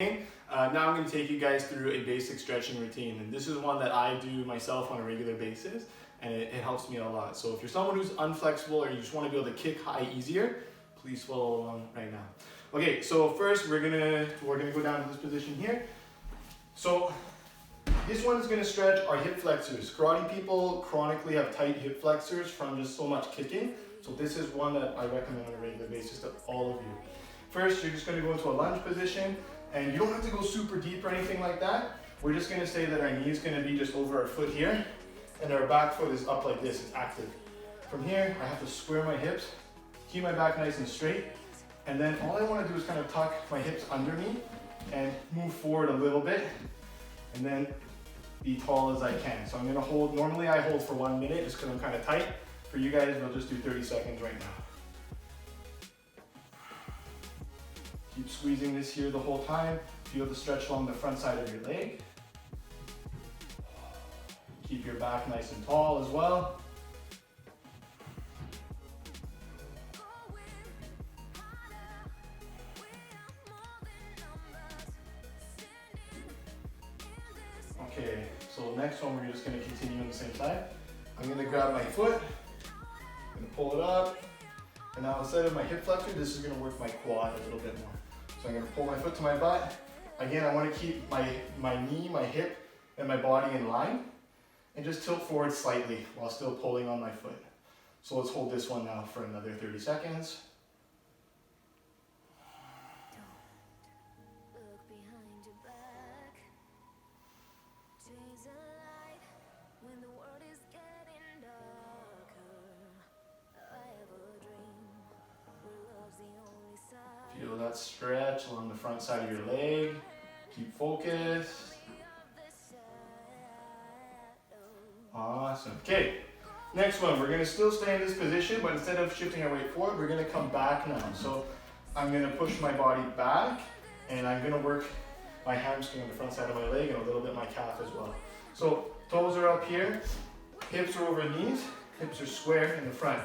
Now I'm going to take you guys through a basic stretching routine, and this is one that I do myself on a regular basis, and it helps me a lot. So if you're someone who's unflexible or you just want to be able to kick high easier, please follow along right now. Okay, so first we're gonna go down to this position here. So this one is going to stretch our hip flexors. Karate people chronically have tight hip flexors from just so much kicking. So this is one that I recommend on a regular basis to all of you. First, you're just going to go into a lunge position, and you don't have to go super deep or anything like that. We're just going to say that our knee is going to be just over our foot here, and our back foot is up like this, it's active. From here, I have to square my hips, keep my back nice and straight, and then all I want to do is kind of tuck my hips under me and move forward a little bit, and then be tall as I can. So I'm going to hold, normally I hold for 1 minute just because I'm kind of tight. For you guys, we'll just do 30 seconds right now. Keep squeezing this here the whole time. Feel the stretch along the front side of your leg. Keep your back nice and tall as well. Okay, so next one we're just going to continue on the same side. I'm going to grab my foot, I'm going to pull it up, and now instead of my hip flexor, this is going to work my quad a little bit more. So I'm going to pull my foot to my butt. Again, I want to keep my knee, my hip, and my body in line, and just tilt forward slightly while still pulling on my foot. So let's hold this one now for another 30 seconds. Feel that stretch along the front side of your leg. Keep focused. Awesome. Okay, next one. We're going to still stay in this position, but instead of shifting our weight forward, we're going to come back now. So I'm going to push my body back, and I'm going to work my hamstring on the front side of my leg and a little bit my calf as well. So toes are up here, hips are over knees, hips are square in the front.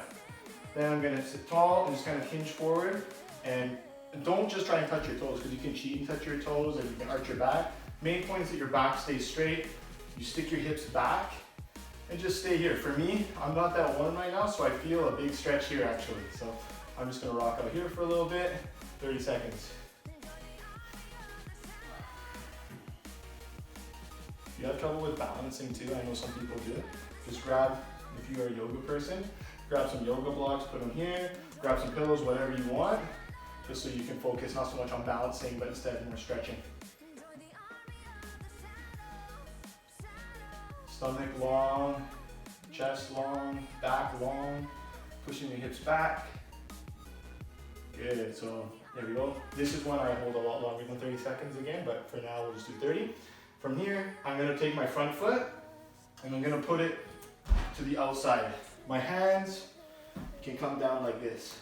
Then I'm going to sit tall and just kind of hinge forward, and don't just try and touch your toes, because you can cheat and touch your toes and you can arch your back. Main point is that your back stays straight. You stick your hips back and just stay here. For me, I'm not that warm right now, so I feel a big stretch here actually. So I'm just gonna rock out here for a little bit, 30 seconds. If you have trouble with balancing too, I know some people do, just grab, if you're a yoga person, grab some yoga blocks, put them here, grab some pillows, whatever you want, just so you can focus not so much on balancing, but instead more stretching. Stomach long, chest long, back long, pushing your hips back. Good, so there we go. This is one I hold a lot longer than 30 seconds again, but for now we'll just do 30. From here, I'm gonna take my front foot and I'm gonna put it to the outside. My hands can come down like this.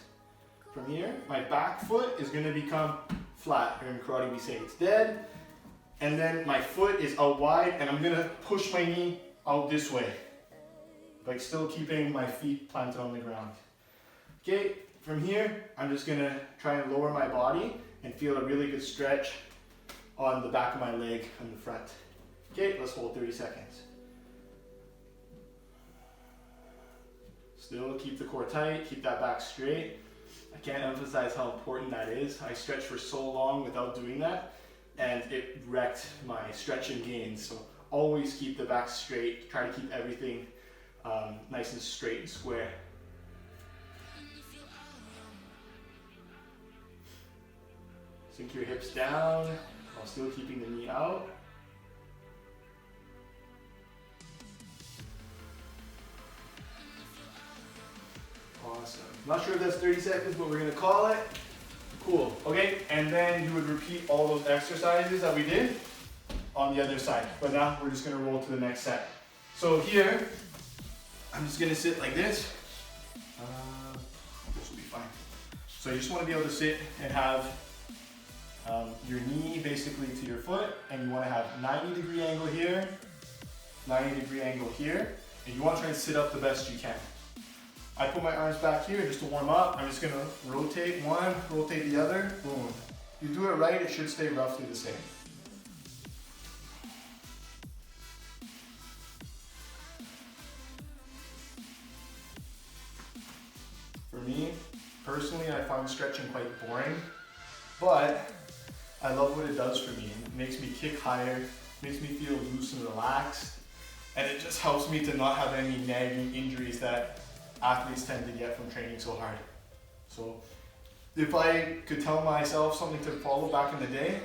From here, my back foot is going to become flat. Here in karate we say it's dead. And then my foot is out wide, and I'm going to push my knee out this way, like still keeping my feet planted on the ground. Okay, from here, I'm just going to try and lower my body and feel a really good stretch on the back of my leg on the front. Okay, let's hold 30 seconds. Still keep the core tight, keep that back straight. I can't emphasize how important that is. I stretched for so long without doing that, and it wrecked my stretching gains. So always keep the back straight. Try to keep everything nice and straight and square. Sink your hips down while still keeping the knee out. Awesome. Not sure if that's 30 seconds, but we're going to call it. Cool. Okay, and then you would repeat all those exercises that we did on the other side. But now we're just going to roll to the next set. So here, I'm just going to sit like this. This will be fine. So you just want to be able to sit and have your knee basically to your foot, and you want to have 90-degree angle here, 90-degree angle here, and you want to try and sit up the best you can. I put my arms back here just to warm up. I'm just gonna rotate one, rotate the other, boom. you do it right, it should stay roughly the same. For me, personally, I find stretching quite boring, but I love what it does for me. It makes me kick higher, makes me feel loose and relaxed, and it just helps me to not have any nagging injuries that athletes tend to get from training so hard. So if I could tell myself something to follow back in the day,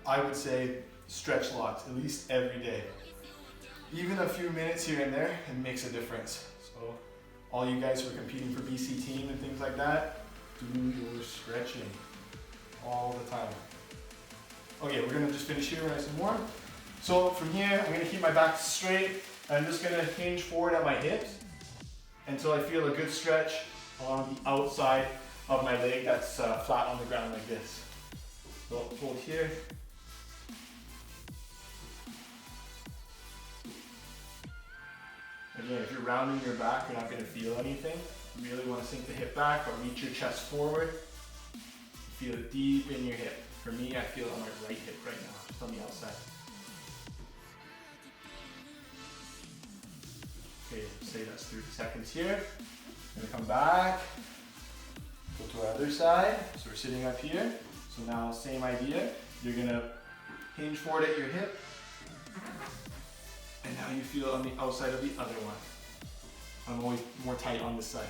I would say stretch lots at least every day. Even a few minutes here and there, it makes a difference. So all you guys who are competing for BC team and things like that, do your stretching all the time. Okay, we're gonna just finish here nice and warm. So from here, I'm gonna keep my back straight. I'm just gonna hinge forward at my hips until I feel a good stretch along the outside of my leg that's flat on the ground like this. So hold here. Again, if you're rounding your back, you're not going to feel anything. You really want to sink the hip back or reach your chest forward. Feel it deep in your hip. For me, I feel it on my right hip right now, just on the outside. Okay, say that's 30 seconds here. I'm going to come back, go to our other side. So we're sitting up here. So now, same idea. You're going to hinge forward at your hip. And now you feel on the outside of the other one. I'm always more tight on this side.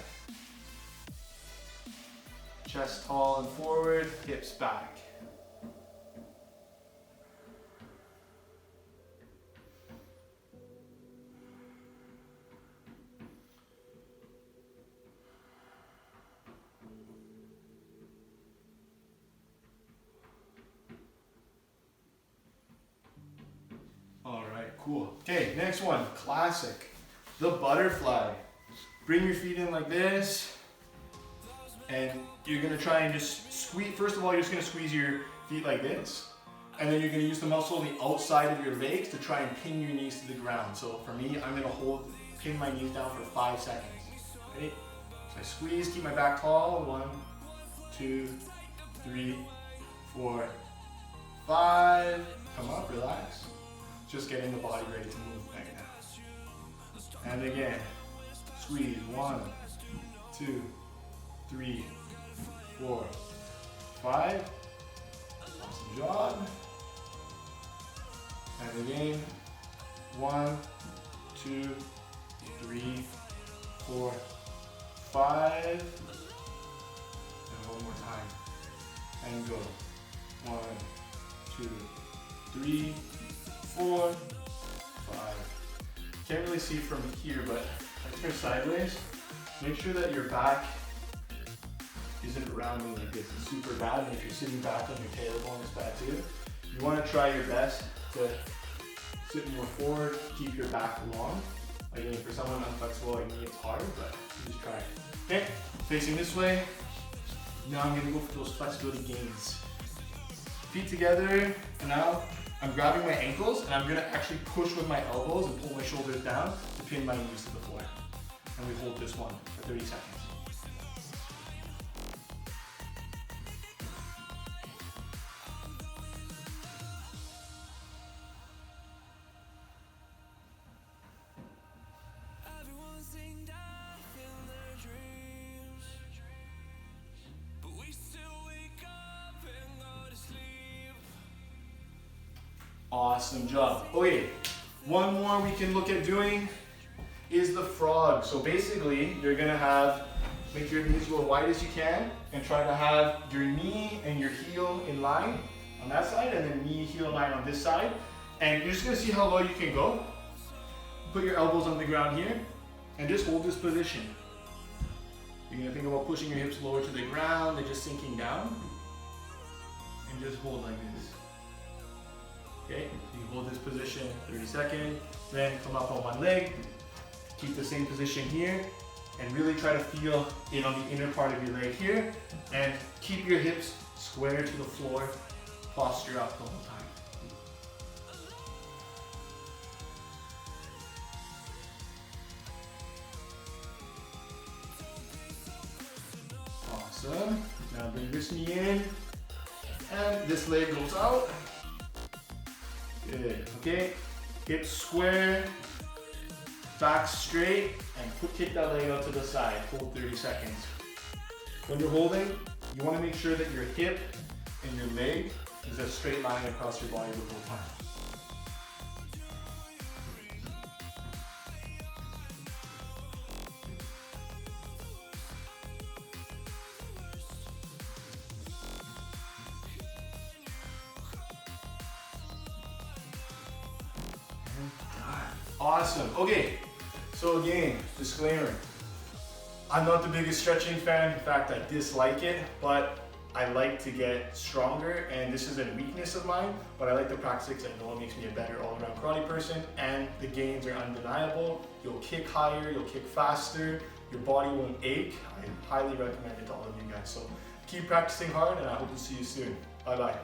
Chest tall and forward, hips back. Cool. Okay, next one, classic. The butterfly. Bring your feet in like this. And you're gonna try and just squeeze, first of all, you're just gonna squeeze your feet like this. And then you're gonna use the muscle on the outside of your legs to try and pin your knees to the ground. So for me, I'm gonna pin my knees down for 5 seconds. Ready? So I squeeze, keep my back tall. 1, 2, 3, 4, 5. Come up, relax. Just getting the body ready to move right now. And again, squeeze. 1, 2, 3, 4, 5. Awesome job. And again, 1, 2, 3, 4, 5. And one more time. And go. 1, 2, 3, 4, 5. Can't really see from here, but if you're sideways, make sure that your back isn't rounding like this. It's super bad, and if you're sitting back on your tailbone, it's bad too. You want to try your best to sit more forward, keep your back long. Again, for someone unflexible like me, it's hard, but just try it. Okay, facing this way. Now I'm gonna go for those flexibility gains. Feet together, and now I'm grabbing my ankles and I'm gonna actually push with my elbows and pull my shoulders down to pin my knees to the floor. And we hold this one for 30 seconds. Awesome job. Okay, one more we can look at doing is the frog. So basically, you're gonna make your knees go as wide as you can and try to have your knee and your heel in line on that side and then knee, heel line on this side. And you're just gonna see how low you can go. Put your elbows on the ground here and just hold this position. You're gonna think about pushing your hips lower to the ground and just sinking down. And just hold like this. Okay, so you hold this position 30 seconds, then come up on one leg, keep the same position here, and really try to feel it on the inner part of your leg here, and keep your hips square to the floor, posture up the whole time. Awesome. Now bring this knee in, and this leg goes out. Good, okay. Hips square, back straight, and kick that leg out to the side. Hold 30 seconds. When you're holding, you want to make sure that your hip and your leg is a straight line across your body the whole time. Awesome. Okay, so again, disclaimer. I'm not the biggest stretching fan. In fact, I dislike it, but I like to get stronger, and this is a weakness of mine, but I like to practice it because I know it makes me a better all-around karate person, and the gains are undeniable. You'll kick higher, you'll kick faster, your body won't ache. I highly recommend it to all of you guys. So keep practicing hard, and I hope to see you soon. Bye-bye.